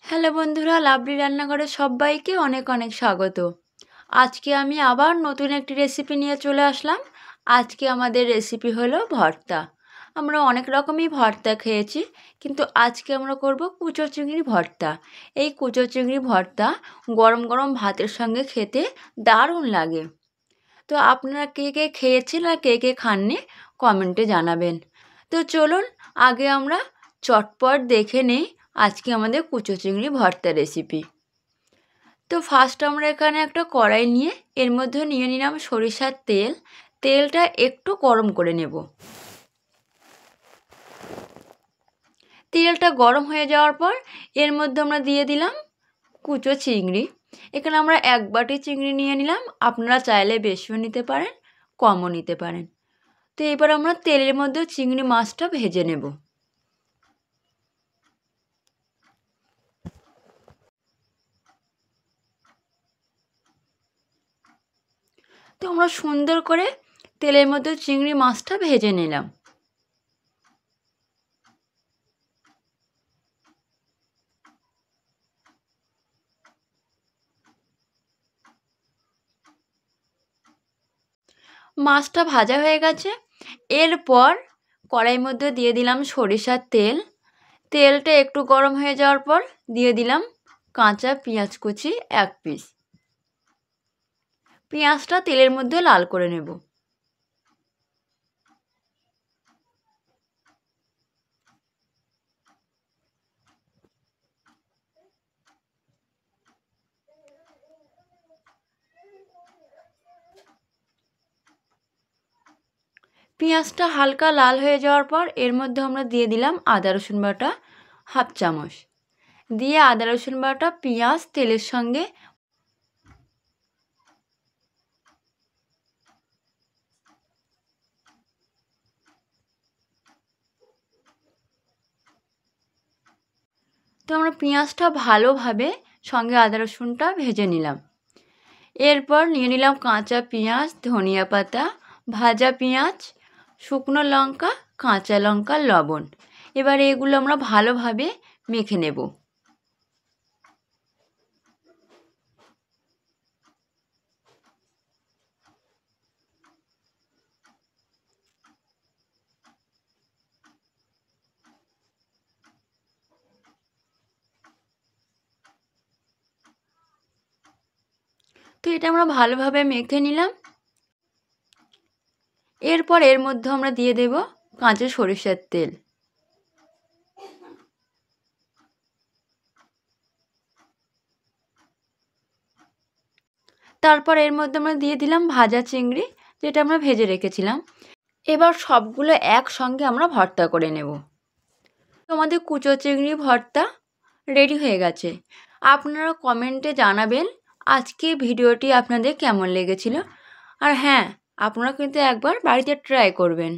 Hello বন্ধুরা, lovely রান্নাঘরে সবাইকে অনেক অনেক স্বাগত। আজকে আমি আবার নতুন একটি রেসিপি নিয়ে চলে আসলাম। আজকে আমাদের রেসিপি হলো ভর্তা। আমরা অনেক রকমই ভর্তা খেয়েছি, কিন্তু আজকে আমরা করব কুচো চিংড়ি ভর্তা। এই কুচো চিংড়ি ভর্তা গরম গরম ভাতের সঙ্গে খেতে দারুণ লাগে। তো আপনারা কে কে খেয়েছেন আর কে কে খাননি কমেন্টে জানাবেন। তো চলুন আগে আমরা চটপট দেখে নেই আজকে আমাদের কুচো চিংড়ি ভর্তা রেসিপি। তো ফার্স্ট আমরা এখানে একটা কড়াই নিয়ে এর মধ্যে নিয়ে নিলাম সরিষার তেল। তেলটা একটু গরম করে নেব। তেলটা গরম হয়ে যাওয়ার পর এর মধ্যে আমরা দিয়ে দিলাম কুচো চিংড়ি। এখানে আমরা 1 বাটি চিংড়ি নিয়ে নিলাম, আপনারা চাইলে বেশিও নিতে পারেন, কমও নিতে পারেন। তো এবার আমরা তেলের মধ্যে চিংড়ি মাছটা ভেজে নেব। তো আমরা সুন্দর করে তেলের মধ্যে চিংড়ি মাছটা ভেজে নিলাম। মাছটা ভাজা হয়ে গেছে। এরপর কড়াইয়ের মধ্যে দিয়ে দিলাম সরিষার তেল। তেলটা একটু গরম হয়ে যাওয়ার পর দিয়ে দিলাম কাঁচা পেঁয়াজ কুচি 1 পিস। পেঁয়াজটা তেলের মধ্যে লাল করে নেব। পেঁয়াজটা হালকা লাল হয়ে যাওয়ার পর এর মধ্যে আমরা দিয়ে দিলাম আদা রসুন বাটা 1/2 চামচ। দিয়ে আদা রসুন বাটা পেঁয়াজ তেলের সঙ্গে তো আমরা পেঁয়াজটা ভালোভাবে সঙ্গে আদা রসুনটা ভেজে নিলাম। এরপর নিয়ে নিলাম কাঁচা পেঁয়াজ, ধনিয়া পাতা, ভাজা পেঁয়াজ, শুকনো লঙ্কা, কাঁচা লঙ্কা, লবণ। এবার এগুলো আমরা ভালোভাবে মেখে নেব। তো এটা আমরা ভালোভাবে মেখে নিলাম। এরপর এর মধ্যে আমরা দিয়ে দেব কাঁচা সরিষার তেল। তারপর এর মধ্যে আমরা দিয়ে দিলাম ভাজা চিংড়ি, যেটা আমরা ভেজে রেখেছিলাম। এবার সবগুলো একসঙ্গে আমরা ভর্তা করে নেব। আমাদের কুচো চিংড়ি ভর্তা রেডি হয়ে গেছে। আপনারা কমেন্টে জানাবেন আজকে ভিডিওটি আপনাদের কেমন লেগেছিল। আর হ্যাঁ, আপনারা কিন্তু একবার বাড়িতে ট্রাই করবেন।